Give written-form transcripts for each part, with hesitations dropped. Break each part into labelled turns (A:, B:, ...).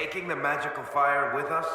A: taking the magical fire with us?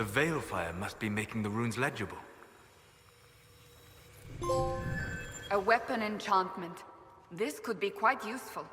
B: The veil fire must be making the runes legible.
C: A weapon enchantment. This could be quite useful.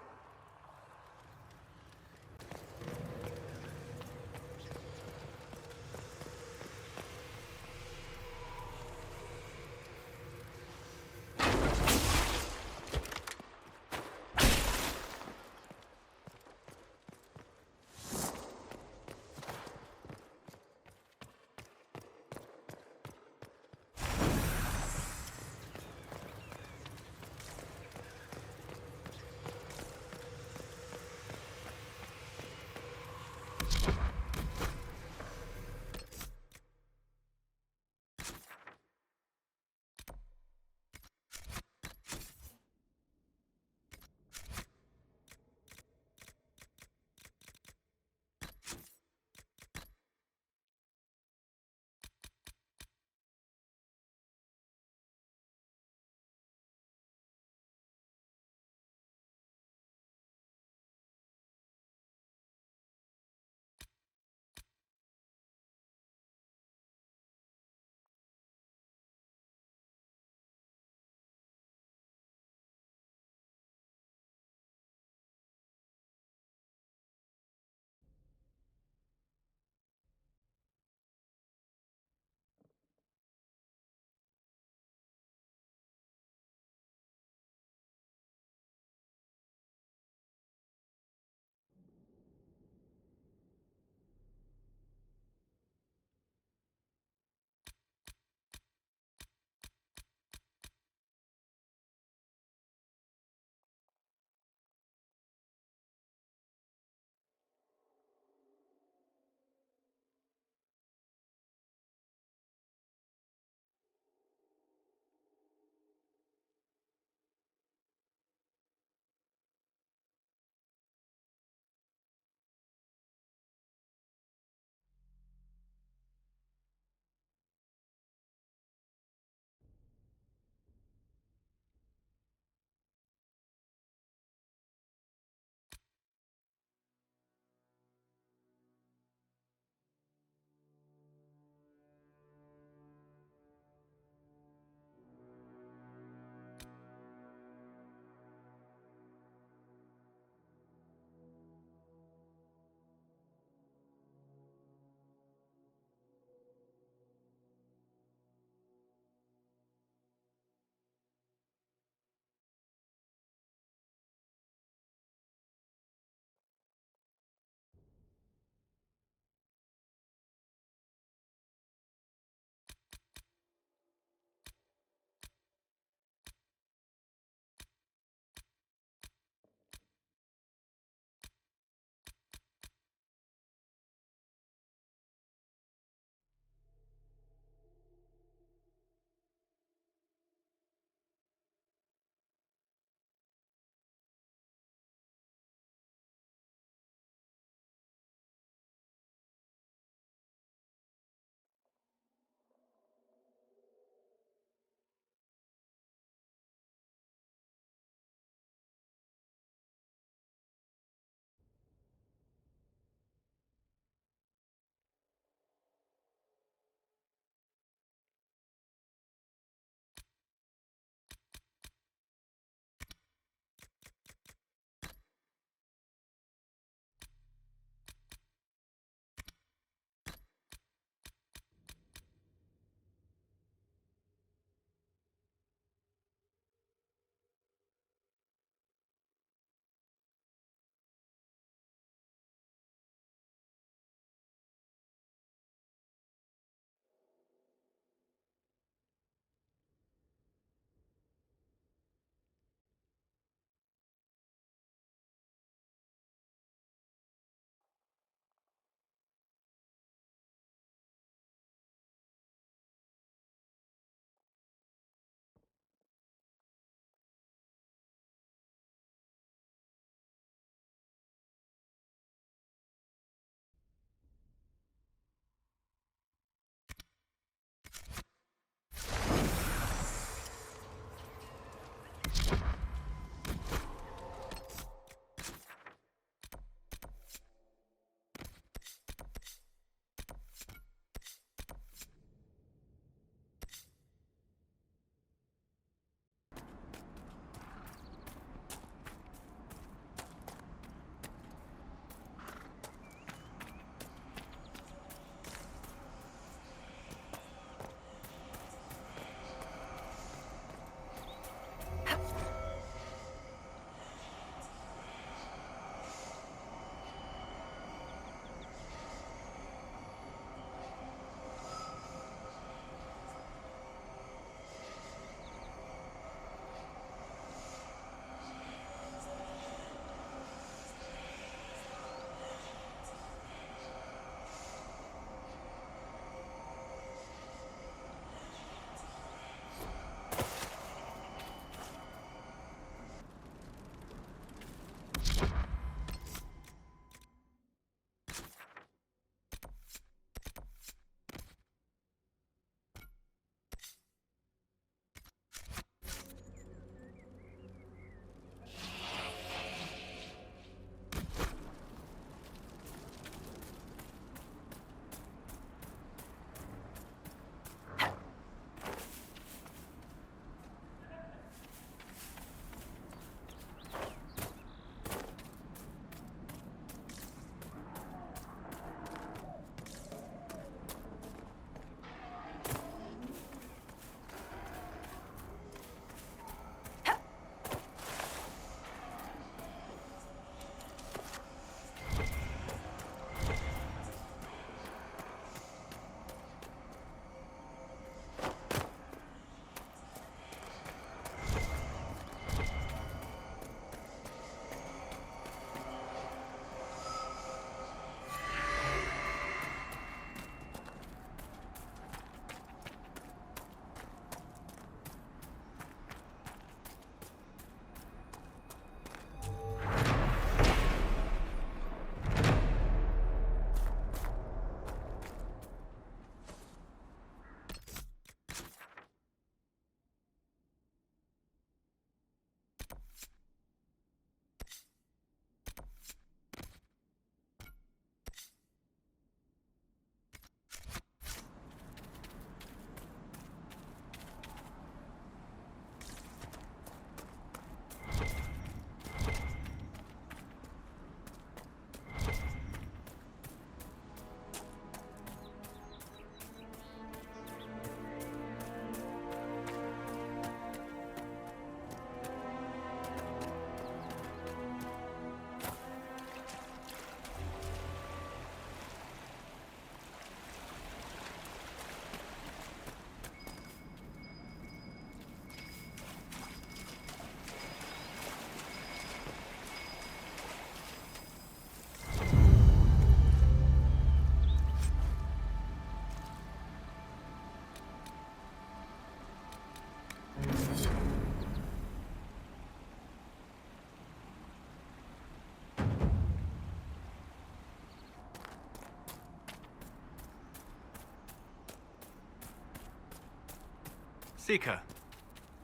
B: Seeker,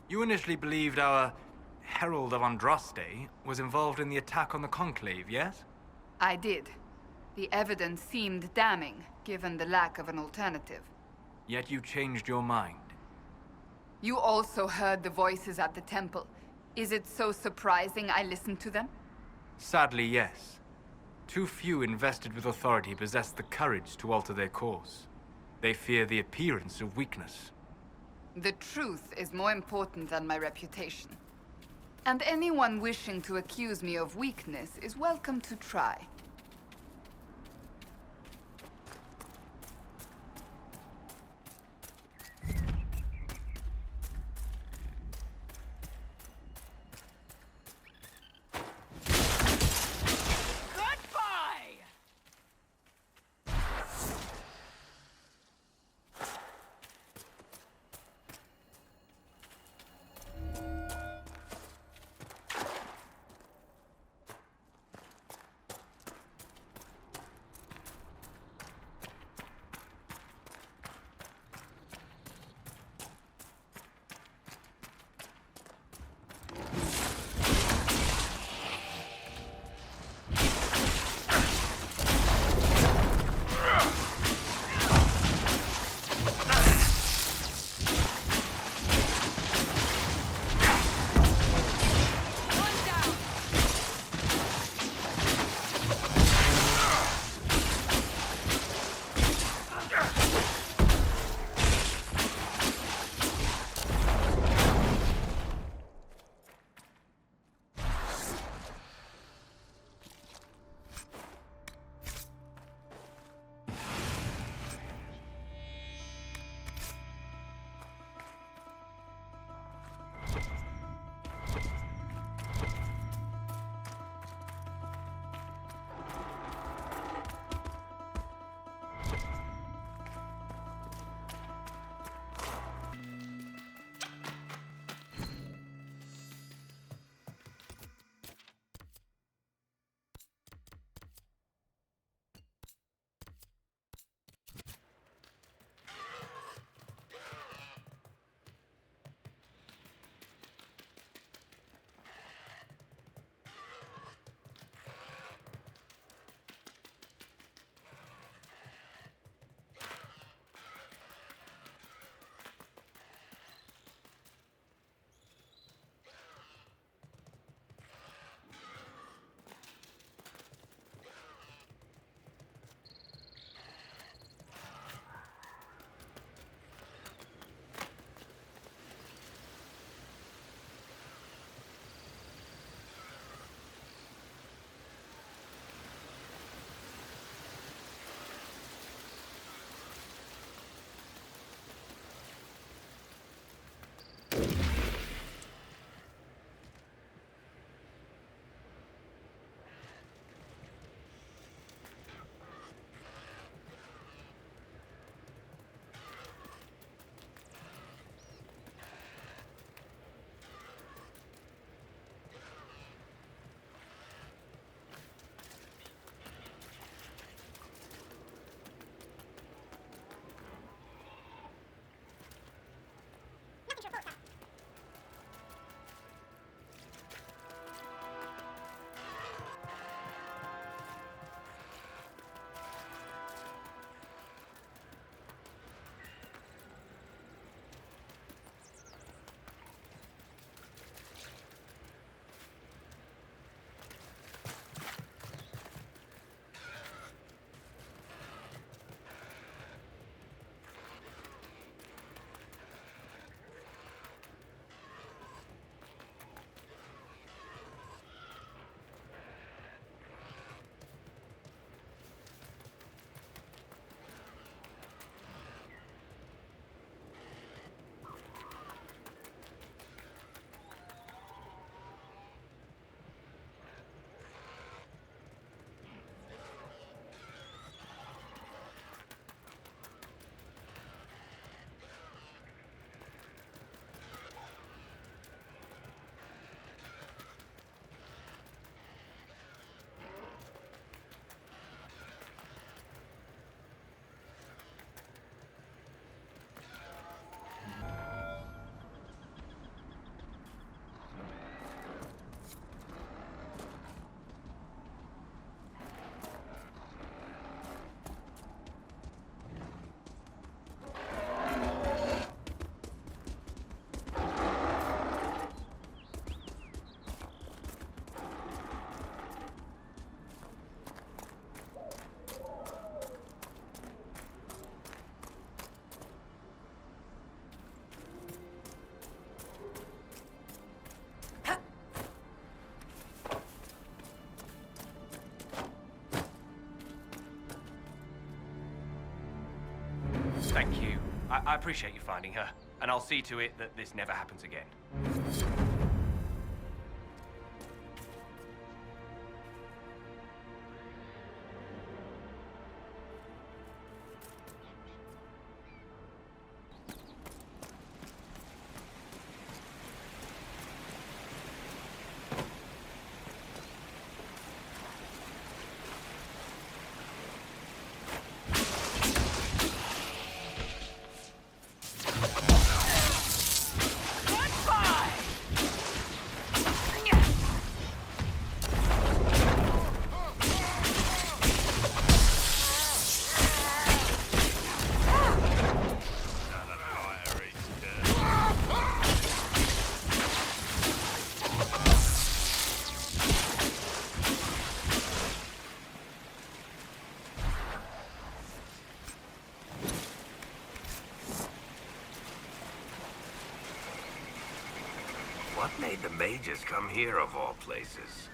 B: you initially believed our Herald of Andraste was involved in the attack on the Conclave, yes?
C: I did. The evidence seemed damning, given the lack of an alternative.
B: Yet you changed your mind.
C: You also heard the voices at the temple. Is it so surprising I listened to them?
B: Sadly, yes. Too few invested with authority possess the courage to alter their course. They fear the appearance of weakness.
C: The truth is more important than my reputation. And anyone wishing to accuse me of weakness is welcome to try.
D: Thank you. I appreciate you finding her, and I'll see to it that this never happens again.
A: What made the mages come here of all places?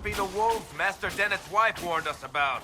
A: Be the wolves Master Dennett's wife warned us about.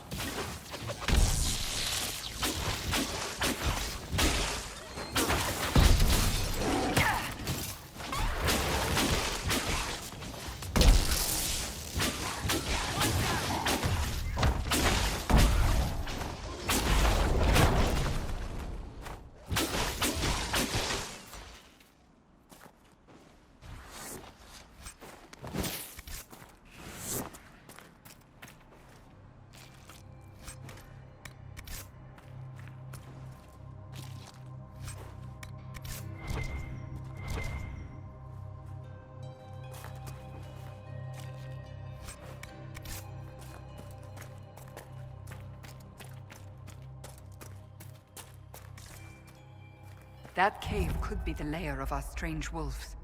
C: That cave could be the lair of our strange wolves.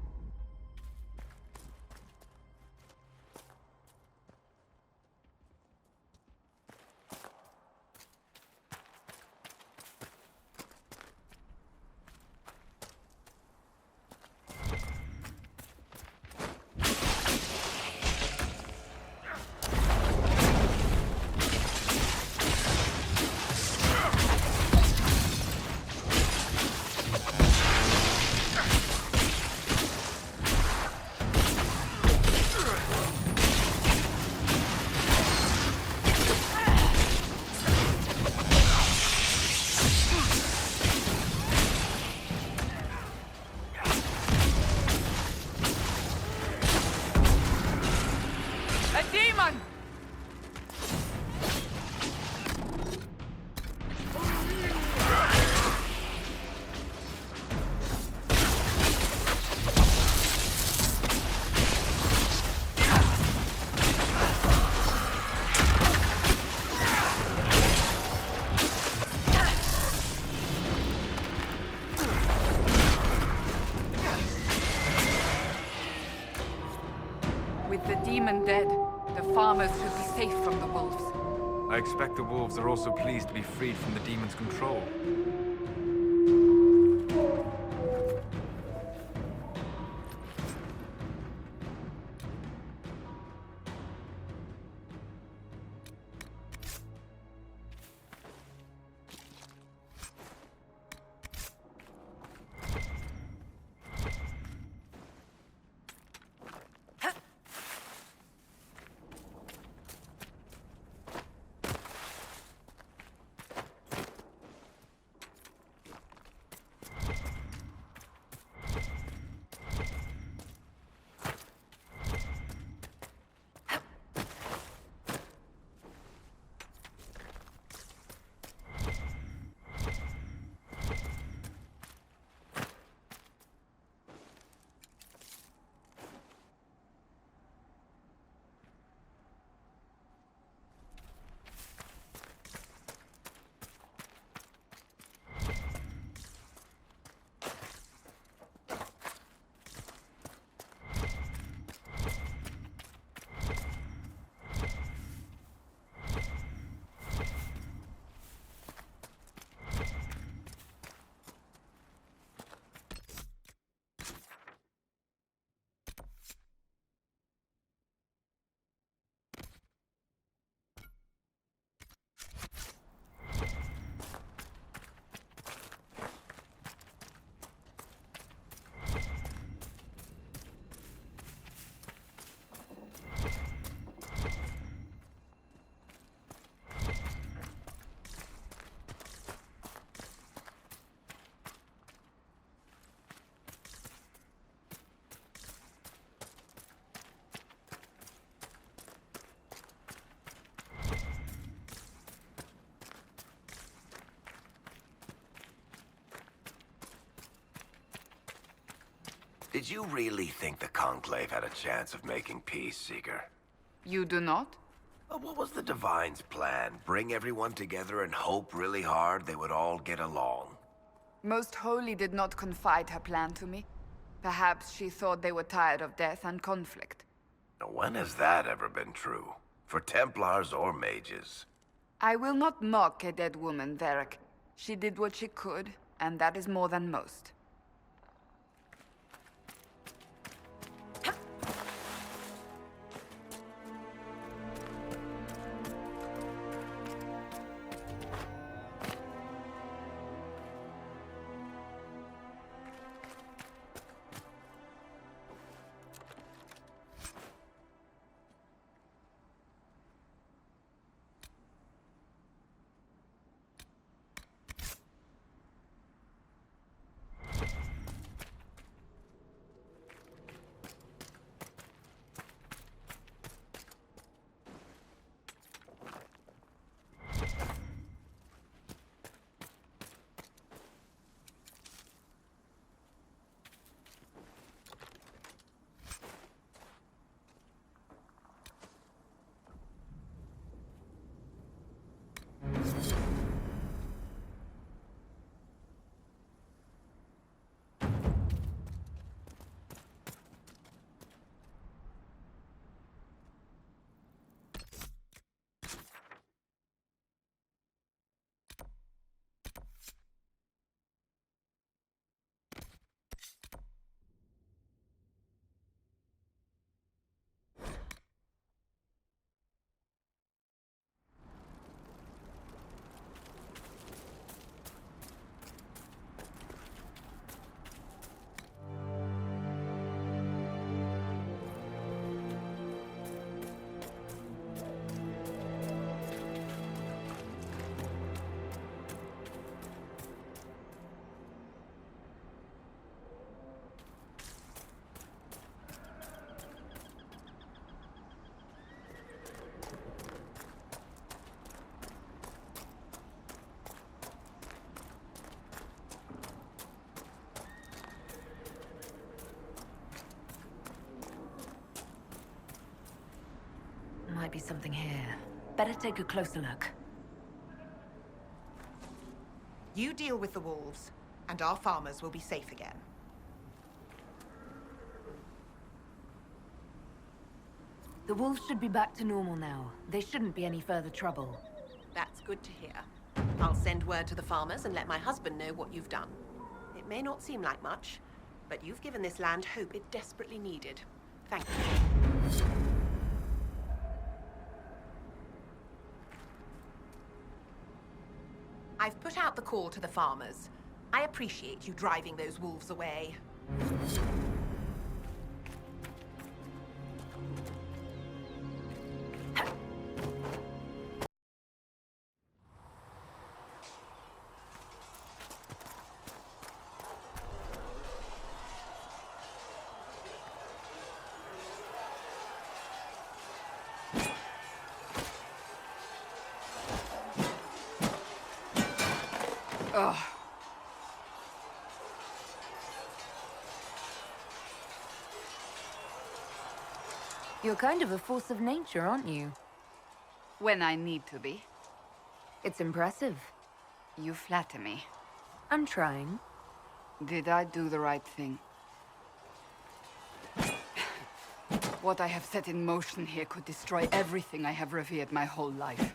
C: Demon dead, the farmers should be safe from the wolves.
B: I expect the wolves are also pleased to be freed from the demon's control.
A: Did you really think the Conclave had a chance of making peace, Seeker?
C: You do not?
A: What was the Divine's plan? Bring everyone together and hope really hard they would all get along?
C: Most Holy did not confide her plan to me. Perhaps she thought they were tired of death and conflict.
A: Now, when has that ever been true? For Templars or mages?
C: I will not mock a dead woman, Varric. She did what she could, and that is more than most.
E: be something here. Better take a closer look.
F: You deal with the wolves, and our farmers will be safe again.
E: The wolves should be back to normal now. They shouldn't be any further trouble.
G: That's good to hear. I'll send word to the farmers and let my husband know what you've done. It may not seem like much, but you've given this land hope it desperately needed. Thank you.
F: I've put out the call to the farmers. I appreciate you driving those wolves away.
C: Ugh.
E: You're kind of a force of nature, aren't you?
C: When I need to be.
E: It's impressive.
C: You flatter me.
E: I'm trying.
C: Did I do the right thing? What I have set in motion here could destroy everything I have revered my whole life.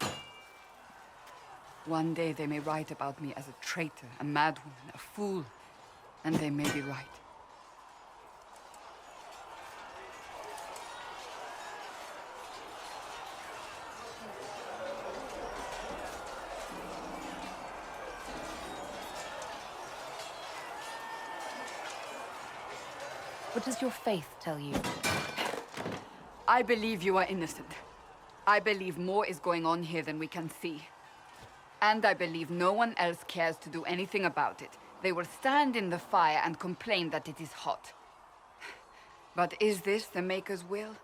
C: One day they may write about me as a traitor, a madwoman, a fool, and they may be right.
E: What does your faith tell you?
C: I believe you are innocent. I believe more is going on here than we can see. And I believe no one else cares to do anything about it. They will stand in the fire and complain that it is hot. But is this the Maker's will?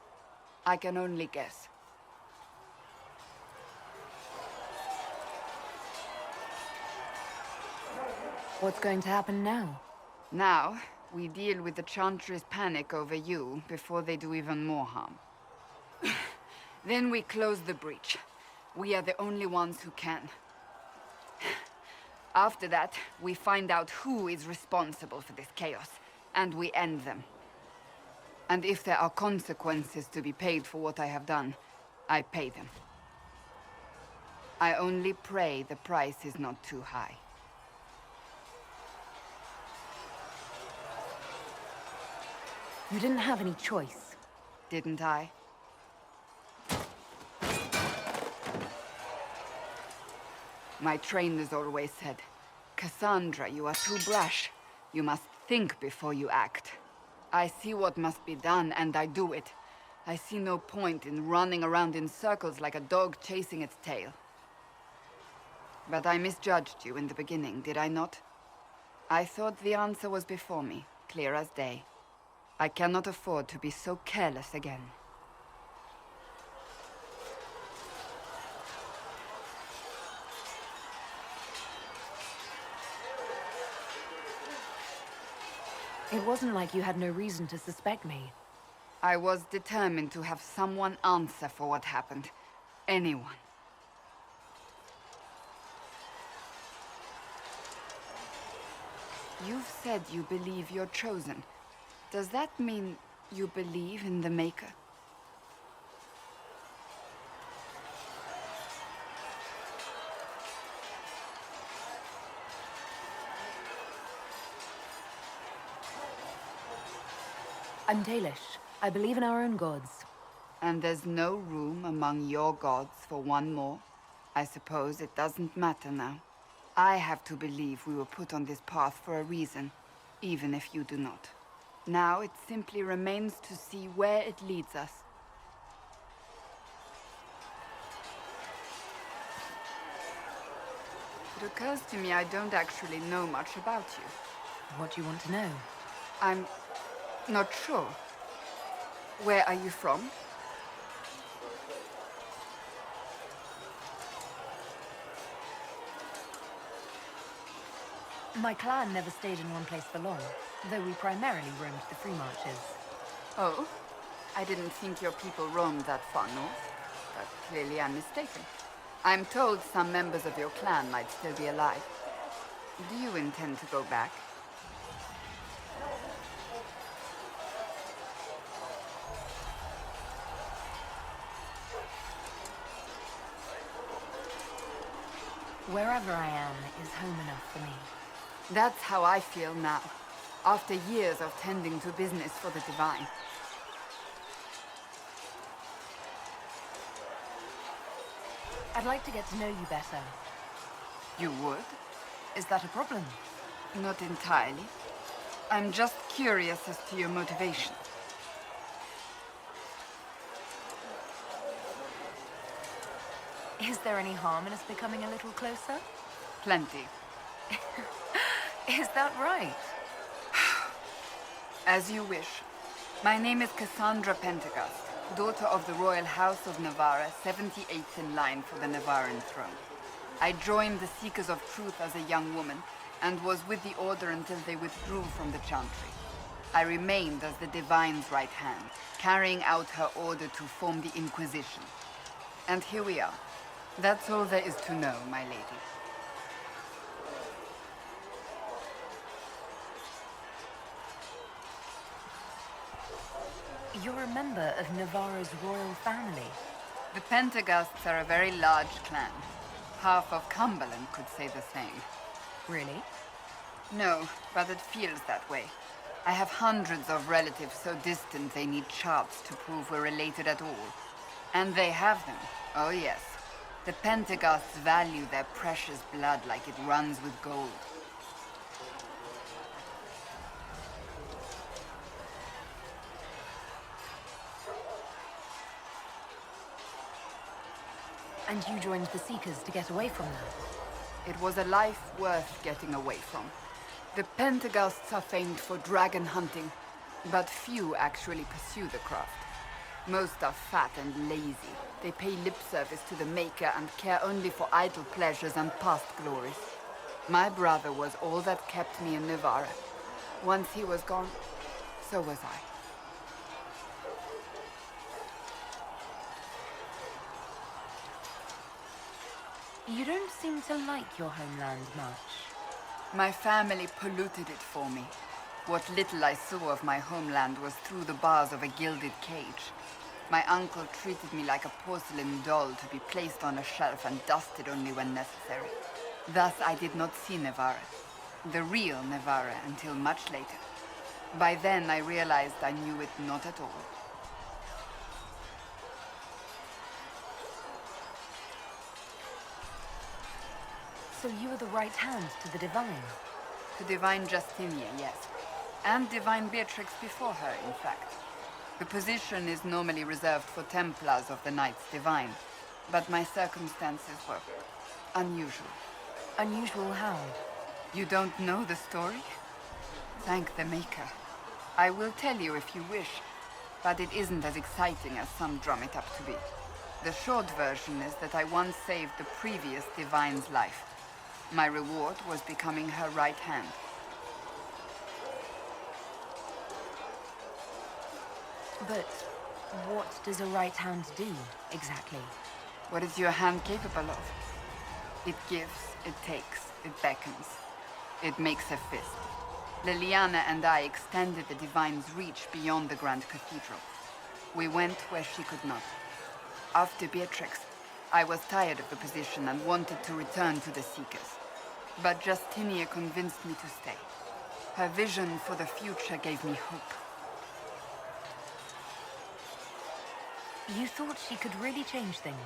C: I can only guess.
E: What's going to happen now?
C: Now, we deal with the Chantry's panic over you before they do even more harm. Then we close the breach. We are the only ones who can. After that, we find out who is responsible for this chaos, and we end them. And if there are consequences to be paid for what I have done, I pay them. I only pray the price is not too high.
E: You didn't have any choice.
C: Didn't I? My trainers always said, Cassandra, you are too brash. You must think before you act. I see what must be done, and I do it. I see no point in running around in circles like a dog chasing its tail. But I misjudged you in the beginning, did I not? I thought the answer was before me, clear as day. I cannot afford to be so careless again.
E: It wasn't like you had no reason to suspect me.
C: I was determined to have someone answer for what happened. Anyone. You've said you believe you're chosen. Does that mean you believe in the Maker?
E: I'm Dalish. I believe in our own gods.
C: And there's no room among your gods for one more? I suppose it doesn't matter now. I have to believe we were put on this path for a reason, even if you do not. Now it simply remains to see where it leads us. It occurs to me I don't actually know much about you.
E: What do you want to know?
C: I'm not sure. Where are you from?
E: My clan never stayed in one place for long, though we primarily roamed the free marches.
C: Oh? I didn't think your people roamed that far north. but clearly I'm mistaken. I'm told some members of your clan might still be alive. Do you intend to go back?
E: Wherever I am is home enough for me.
C: That's how I feel now, after years of tending to business for the divine.
E: I'd like to get to know you better.
C: You would?
E: Is that a problem?
C: Not entirely. I'm just curious as to your motivation.
E: Is there any harm in us becoming a little closer?
C: Plenty.
E: Is that right?
C: As you wish. My name is Cassandra Pentecost, daughter of the Royal House of Navarra, 78th in line for the Navarran throne. I joined the Seekers of Truth as a young woman, and was with the Order until they withdrew from the Chantry. I remained as the Divine's right hand, carrying out her order to form the Inquisition. And here we are. That's all there is to know, my lady.
E: You're a member of Navarra's royal family.
C: The Pentecosts are a very large clan. Half of Cumberland could say the same.
E: Really?
C: No, but it feels that way. I have hundreds of relatives so distant they need charts to prove we're related at all. And they have them. Oh yes. The Pentecosts value their precious blood like it runs with gold.
E: And you joined the Seekers to get away from that?
C: It was a life worth getting away from. The Pentecosts are famed for dragon hunting, but few actually pursue the craft. Most are fat and lazy. They pay lip service to the Maker and care only for idle pleasures and past glories. My brother was all that kept me in Navarra. Once he was gone, so was I.
E: You don't seem to like your homeland much.
C: My family polluted it for me. What little I saw of my homeland was through the bars of a gilded cage. My uncle treated me like a porcelain doll to be placed on a shelf and dusted only when necessary. Thus I did not see Navarra, the real Navarra, until much later. By then I realized I knew it not at all.
E: So you were the right hand to the Divine?
C: To Divine Justinia, yes. And Divine Beatrix before her, in fact. The position is normally reserved for Templars of the Knights Divine, but my circumstances were unusual.
E: Unusual how?
C: You don't know the story? Thank the Maker. I will tell you if you wish, but it isn't as exciting as some drum it up to be. The short version is that I once saved the previous Divine's life. My reward was becoming her right hand.
E: But what does a right hand do, exactly?
C: What is your hand capable of? It gives, it takes, it beckons. It makes a fist. Leliana and I extended the Divine's reach beyond the Grand Cathedral. We went where she could not. After Beatrix, I was tired of the position and wanted to return to the Seekers. But Justinia convinced me to stay. Her vision for the future gave me hope.
E: You thought she could really change things?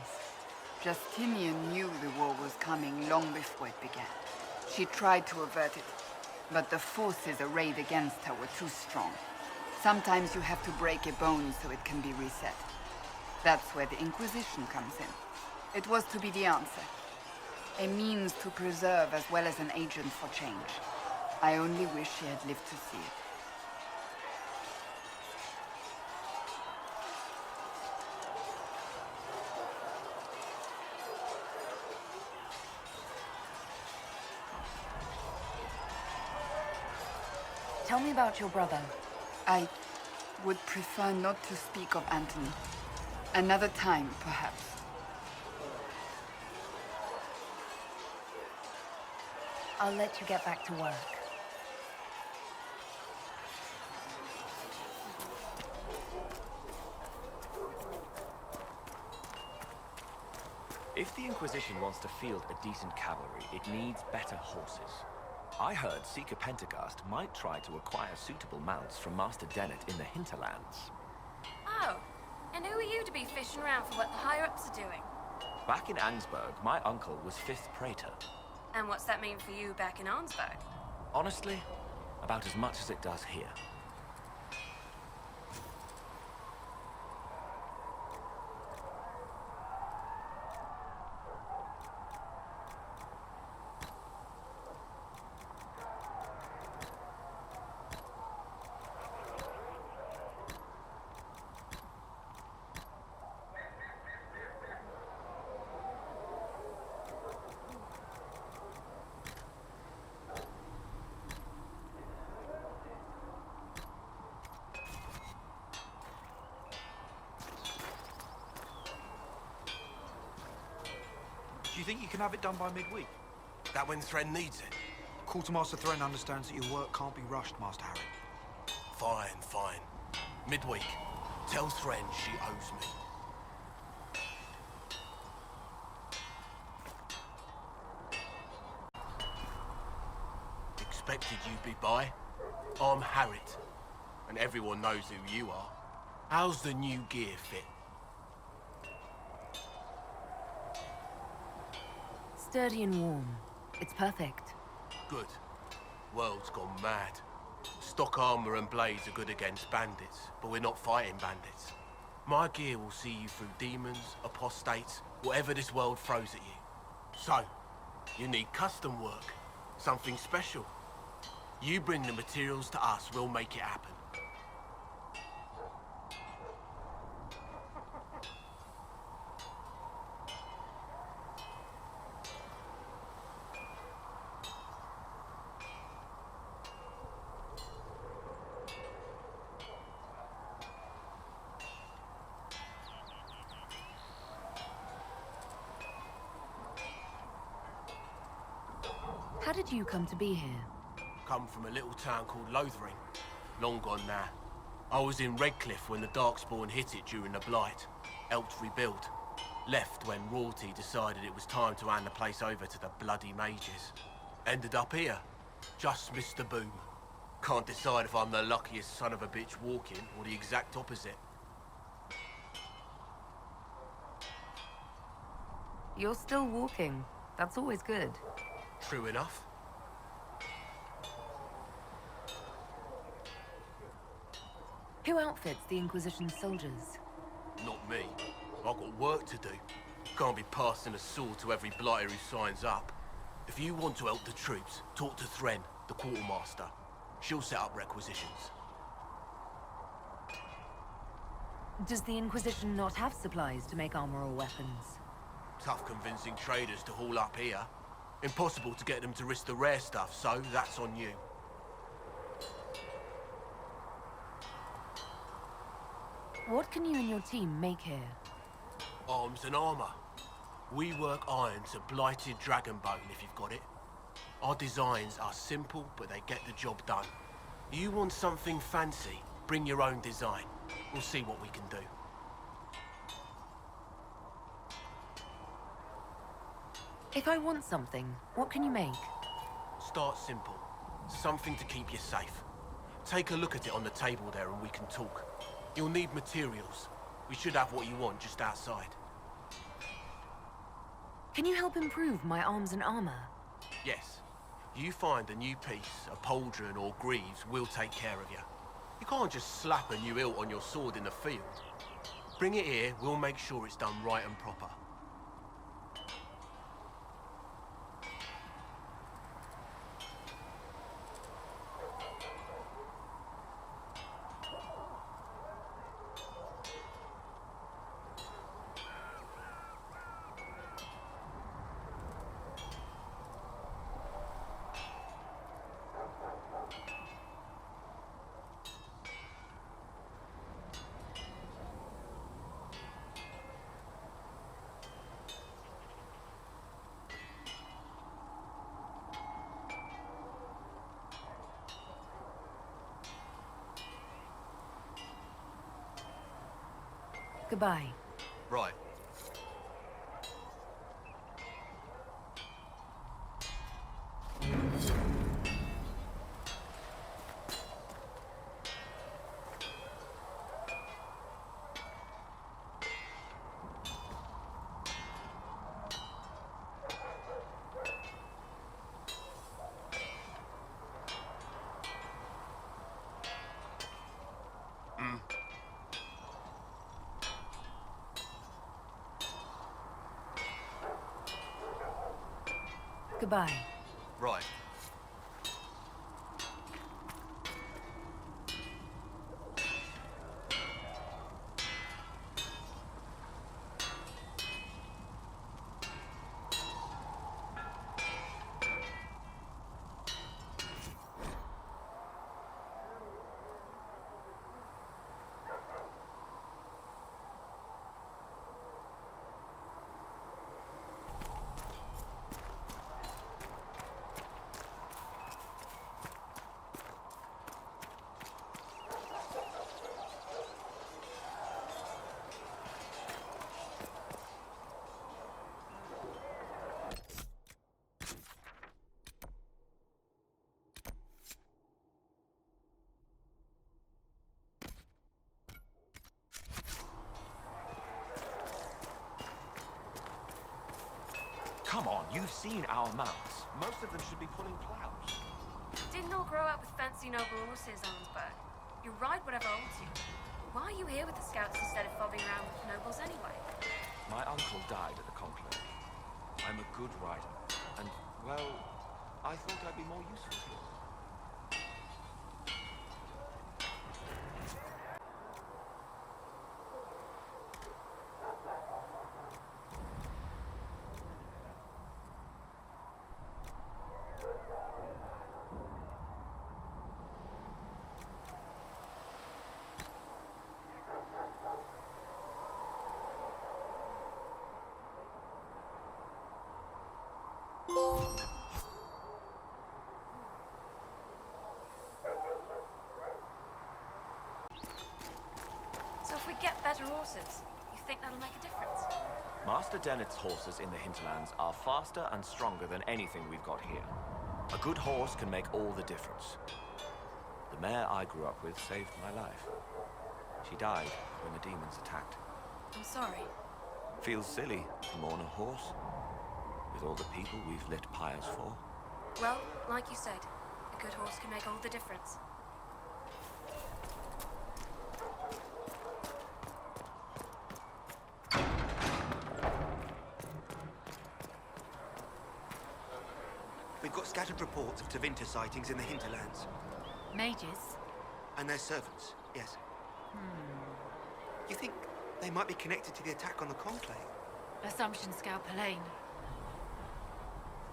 C: Justinia knew the war was coming long before it began. She tried to avert it, but the forces arrayed against her were too strong. Sometimes you have to break a bone so it can be reset. That's where the Inquisition comes in. It was to be the answer. A means to preserve as well as an agent for change. I only wish she had lived to see it.
E: Tell me about your brother.
C: I would prefer not to speak of Anthony. Another time, perhaps.
E: I'll let you get back to work.
H: If the Inquisition wants to field a decent cavalry, it needs better horses. I heard Seeker Pentecost might try to acquire suitable mounts from Master Dennett in the hinterlands.
I: Oh, and who are you to be fishing around for what the higher-ups are doing?
H: Back in Ansburg, my uncle was 5th Praetor.
I: And what's that mean for you back in Arnsberg?
H: Honestly, about as much as it does here.
J: Do you think you can have it done by midweek?
A: That when Thren needs it?
J: Quartermaster Thren understands that your work can't be rushed, Master Harry.
A: Fine, fine. Midweek. Tell Thren she owes me. Expected you'd be by. I'm Harriet, and everyone knows who you are. How's the new gear fit?
E: Sturdy and warm. It's perfect.
A: Good. World's gone mad. Stock armor and blades are good against bandits, but we're not fighting bandits. My gear will see you through demons, apostates, whatever this world throws at you. So, you need custom work. Something special. You bring the materials to us, we'll make it happen.
E: How did you come to be here?
A: Come from a little town called Lothering. Long gone now. I was in Redcliffe when the Darkspawn hit it during the Blight. Helped rebuild. Left when royalty decided it was time to hand the place over to the bloody mages. Ended up here. Just missed the boom. Can't decide if I'm the luckiest son of a bitch walking or the exact opposite.
E: You're still walking. That's always good.
A: True enough.
E: Who outfits the Inquisition's soldiers?
A: Not me. I've got work to do. Can't be passing a sword to every blighter who signs up. If you want to help the troops, talk to Thren, the quartermaster. She'll set up requisitions.
E: Does the Inquisition not have supplies to make armor or weapons?
A: Tough convincing traders to haul up here. Impossible to get them to risk the rare stuff, so that's on you.
E: What can you and your team make here?
A: Arms and armor. We work iron to blighted dragonbone if you've got it. Our designs are simple, but they get the job done. You want something fancy, bring your own design. We'll see what we can do.
E: If I want something, what can you make?
A: Start simple. Something to keep you safe. Take a look at it on the table there and we can talk. You'll need materials. We should have what you want just outside.
E: Can you help improve my arms and armor?
A: Yes. You find a new piece, a pauldron or greaves, we'll take care of you. You can't just slap a new hilt on your sword in the field. Bring it here, we'll make sure it's done right and proper.
E: Goodbye.
J: Right.
E: Goodbye.
J: Right.
H: Come on, you've seen our mounts. Most of them should be pulling plows.
I: Didn't all grow up with fancy noble horses, Arnsberg. You ride whatever holds you. Why are you here with the scouts instead of fobbing around with nobles anyway?
H: My uncle died at the conclave. I'm a good rider, and, well, I thought I'd be more useful to him.
I: So if we get better horses, you think that'll make a difference?
H: Master Dennett's horses in the hinterlands are faster and stronger than anything we've got here. A good horse can make all the difference. The mare I grew up with saved my life. She died when the demons attacked.
I: I'm sorry.
H: Feels silly to mourn a horse, with all the people we've lit pyres for.
I: Well, like you said, a good horse can make all the difference.
J: We've got scattered reports of Tevinter sightings in the hinterlands.
E: Mages?
J: And their servants, yes. You think they might be connected to the attack on the Conclave?
E: Assumption Scout Palain.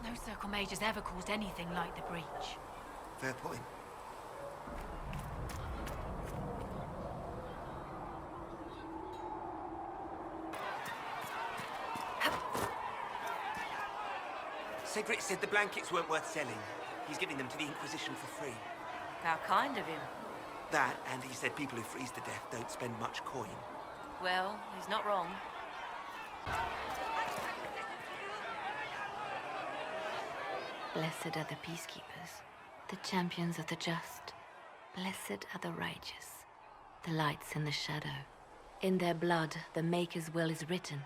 E: No Circle Mage has ever caused anything like the breach.
J: Fair point. Cedric said the blankets weren't worth selling. He's giving them to the Inquisition for free.
E: How kind of him.
J: That, and he said people who freeze to death don't spend much coin.
E: Well, he's not wrong.
K: Blessed are the peacekeepers, the champions of the just. Blessed are the righteous, the lights in the shadow. In their blood, the Maker's will is written.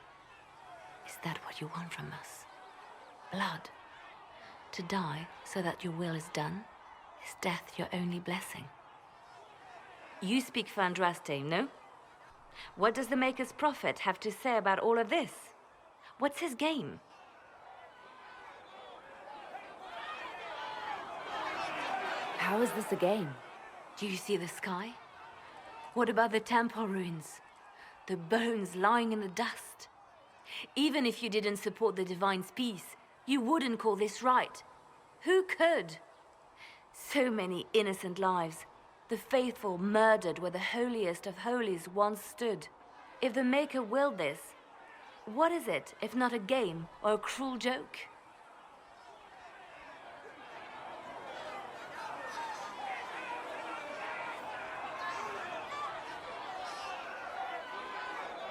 K: Is that what you want from us? Blood? To die so that your will is done? Is death your only blessing?
L: You speak for Andraste, no? What does the Maker's prophet have to say about all of this? What's his game?
K: How is this a game? Do you see the sky? What about the temple ruins? The bones lying in the dust? Even if you didn't support the Divine's peace, you wouldn't call this right. Who could? So many innocent lives. The faithful murdered where the holiest of holies once stood. If the Maker willed this, what is it if not a game or a cruel joke?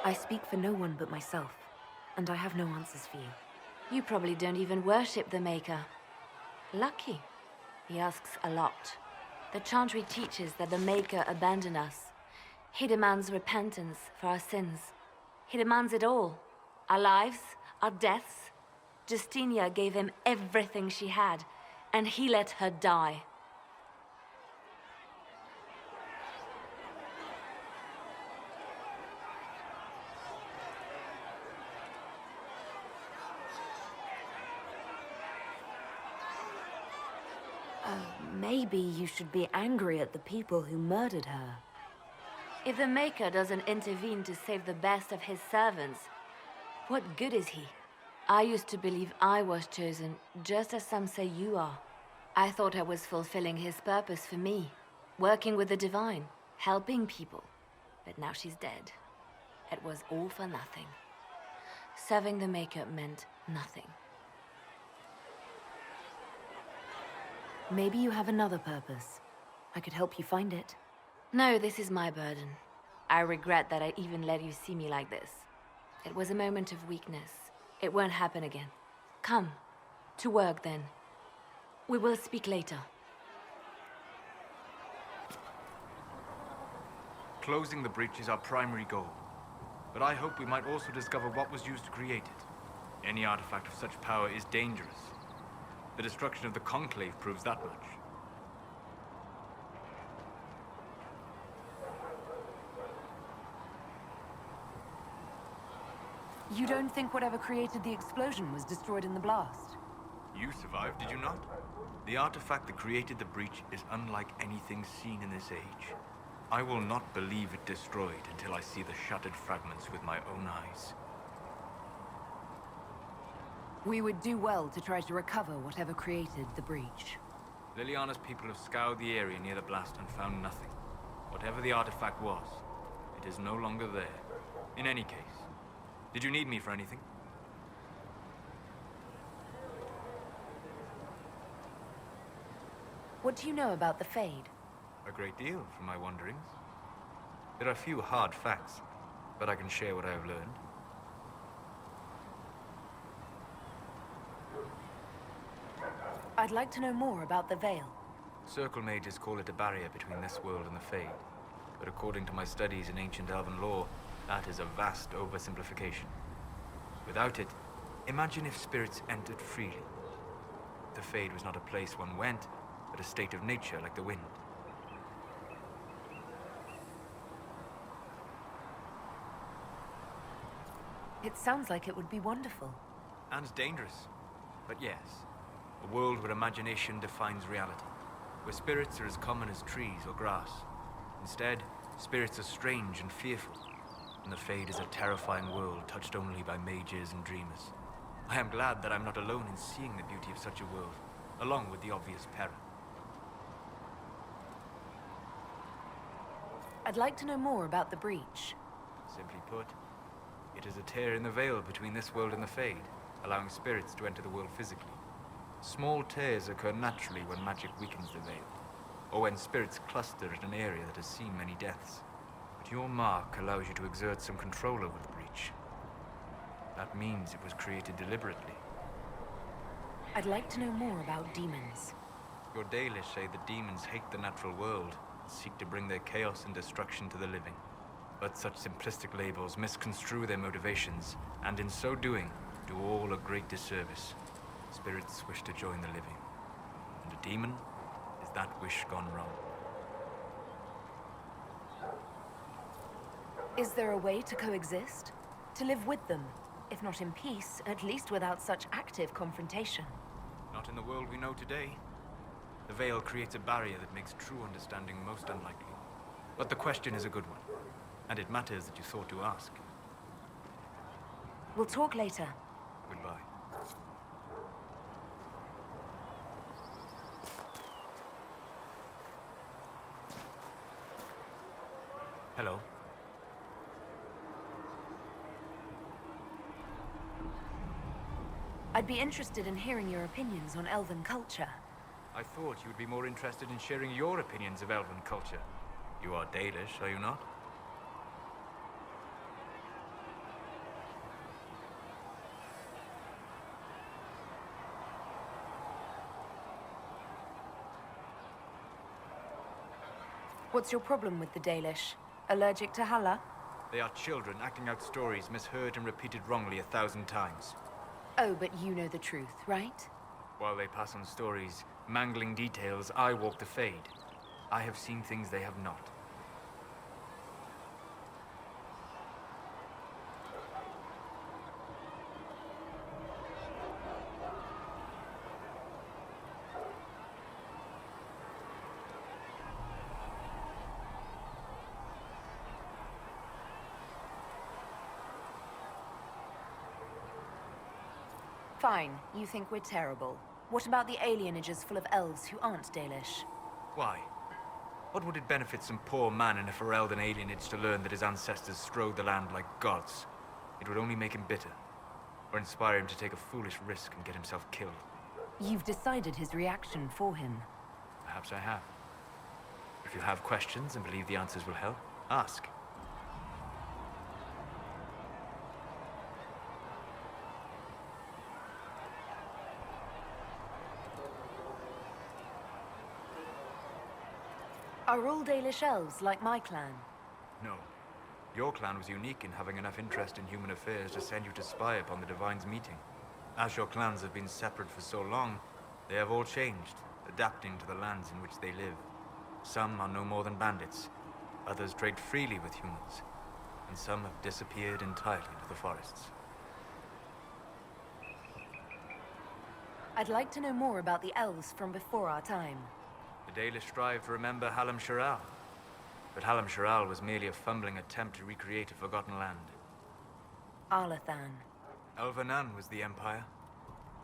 K: I speak for no one but myself, and I have no answers for you.
L: You probably don't even worship the Maker. Lucky. He asks a lot. The chantry teaches that the Maker abandoned us. He demands repentance for our sins. He demands it all. Our lives, our deaths. Justinia gave him everything she had, and he let her die.
K: Maybe you should be angry at the people who murdered her.
L: If the Maker doesn't intervene to save the best of his servants, what good is he? I used to believe I was chosen, just as some say you are. I thought I was fulfilling his purpose for me, working with the divine, helping people. But now she's dead. It was all for nothing. Serving the Maker meant nothing.
K: Maybe you have another purpose. I could help you find it.
L: No, this is my burden. I regret that I even let you see me like this. It was a moment of weakness. It won't happen again. Come, to work then. We will speak later.
B: Closing the breach is our primary goal. But I hope we might also discover what was used to create it. Any artifact of such power is dangerous. The destruction of the Conclave proves that much.
K: You don't think whatever created the explosion was destroyed in the blast?
B: You survived, did you not? The artifact that created the breach is unlike anything seen in this age. I will not believe it destroyed until I see the shattered fragments with my own eyes.
K: We would do well to try to recover whatever created the breach.
B: Leliana's people have scoured the area near the blast and found nothing. Whatever the artifact was, it is no longer there. In any case, did you need me for anything?
K: What do you know about the Fade?
B: A great deal, from my wanderings. There are few hard facts, but I can share what I have learned.
K: I'd like to know more about the Veil.
B: Circle mages call it a barrier between this world and the Fade. But according to my studies in ancient elven lore, that is a vast oversimplification. Without it, imagine if spirits entered freely. The Fade was not a place one went, but a state of nature like the wind.
K: It sounds like it would be wonderful.
B: And dangerous. But yes, a world where imagination defines reality. Where spirits are as common as trees or grass. Instead, spirits are strange and fearful. And the Fade is a terrifying world touched only by mages and dreamers. I am glad that I'm not alone in seeing the beauty of such a world, along with the obvious peril.
K: I'd like to know more about the breach.
B: Simply put, it is a tear in the veil between this world and the Fade, allowing spirits to enter the world physically. Small tears occur naturally when magic weakens the veil, or when spirits cluster at an area that has seen many deaths. But your mark allows you to exert some control over the breach. That means it was created deliberately.
K: I'd like to know more about demons.
B: Your Dalish say that demons hate the natural world and seek to bring their chaos and destruction to the living. But such simplistic labels misconstrue their motivations, and in so doing, do all a great disservice. Spirits wish to join the living, and a demon is that wish gone wrong.
K: Is there a way to coexist? To live with them? If not in peace, at least without such active confrontation.
B: Not in the world we know today. The veil creates a barrier that makes true understanding most unlikely. But the question is a good one, and it matters that you thought to ask.
K: We'll talk later.
B: Goodbye. Hello.
K: I'd be interested in hearing your opinions on elven culture.
B: I thought you would be more interested in sharing your opinions of elven culture. You are Dalish, are you not?
M: What's your problem with the Dalish? Allergic to Hala?
B: They are children acting out stories misheard and repeated wrongly 1,000 times.
M: Oh, but you know the truth, right?
B: While they pass on stories, mangling details, I walk the Fade. I have seen things they have not.
M: Fine, you think we're terrible. What about the alienages full of elves who aren't Dalish?
B: Why? What would it benefit some poor man in a Ferelden alienage to learn that his ancestors strode the land like gods? It would only make him bitter, or inspire him to take a foolish risk and get himself killed.
M: You've decided his reaction for him.
B: Perhaps I have. If you have questions and believe the answers will help, ask.
M: Are all Dalish elves like my clan?
B: No. Your clan was unique in having enough interest in human affairs to send you to spy upon the Divine's meeting. As your clans have been separate for so long, they have all changed, adapting to the lands in which they live. Some are no more than bandits, others trade freely with humans, and some have disappeared entirely to the forests.
M: I'd like to know more about the elves from before our time.
B: The Dalish strive to remember Hallam Sharal, but Hallam Sharal was merely a fumbling attempt to recreate a forgotten land.
M: Arlathan.
B: Elvanan was the Empire,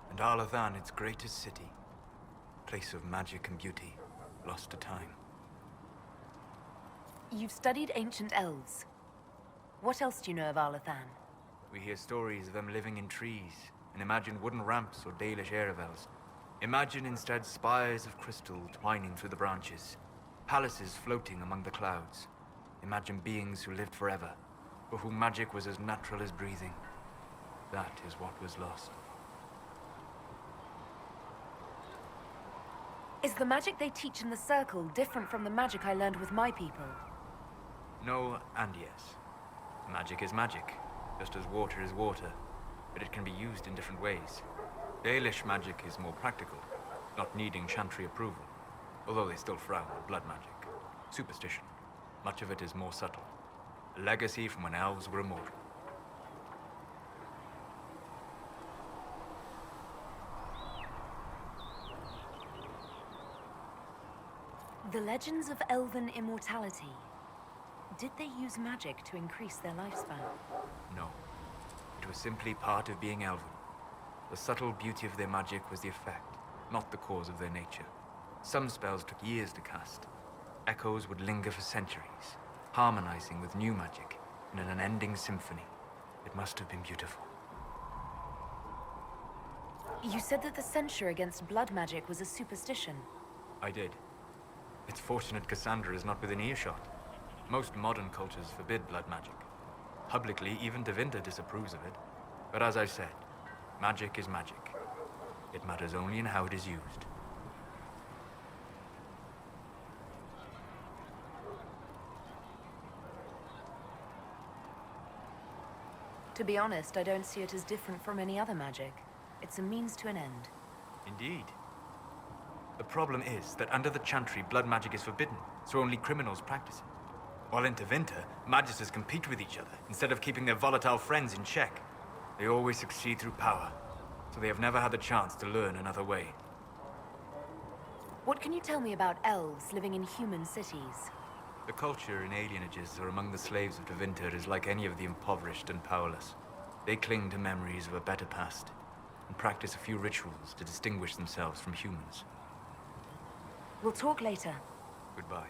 B: and Arlathan its greatest city. Place of magic and beauty, lost to time.
M: You've studied ancient elves. What else do you know of Arlathan?
B: We hear stories of them living in trees, and imagine wooden ramps or Dalish aeravels. Imagine instead spires of crystal twining through the branches, palaces floating among the clouds. Imagine beings who lived forever, for whom magic was as natural as breathing. That is what was lost.
M: Is the magic they teach in the Circle different from the magic I learned with my people?
B: No and yes. Magic is magic, just as water is water, but it can be used in different ways. Dalish magic is more practical, not needing chantry approval, although they still frown on blood magic. Superstition. Much of it is more subtle. A legacy from when elves were immortal.
M: The legends of elven immortality. Did they use magic to increase their lifespan?
B: No. It was simply part of being elven. The subtle beauty of their magic was the effect, not the cause of their nature. Some spells took years to cast. Echoes would linger for centuries, harmonizing with new magic in an unending symphony. It must have been beautiful.
M: You said that the censure against blood magic was a superstition.
B: I did. It's fortunate Cassandra is not within earshot. Most modern cultures forbid blood magic. Publicly, even Tevinter disapproves of it. But as I said, magic is magic. It matters only in how it is used.
M: To be honest, I don't see it as different from any other magic. It's a means to an end.
B: Indeed. The problem is that under the Chantry, blood magic is forbidden, so only criminals practice it. While in Tevinter, magisters compete with each other instead of keeping their volatile friends in check. They always succeed through power, so they have never had the chance to learn another way.
M: What can you tell me about elves living in human cities?
B: The culture in alienages or among the slaves of Tevinter is like any of the impoverished and powerless. They cling to memories of a better past and practice a few rituals to distinguish themselves from humans.
M: We'll talk later.
B: Goodbye.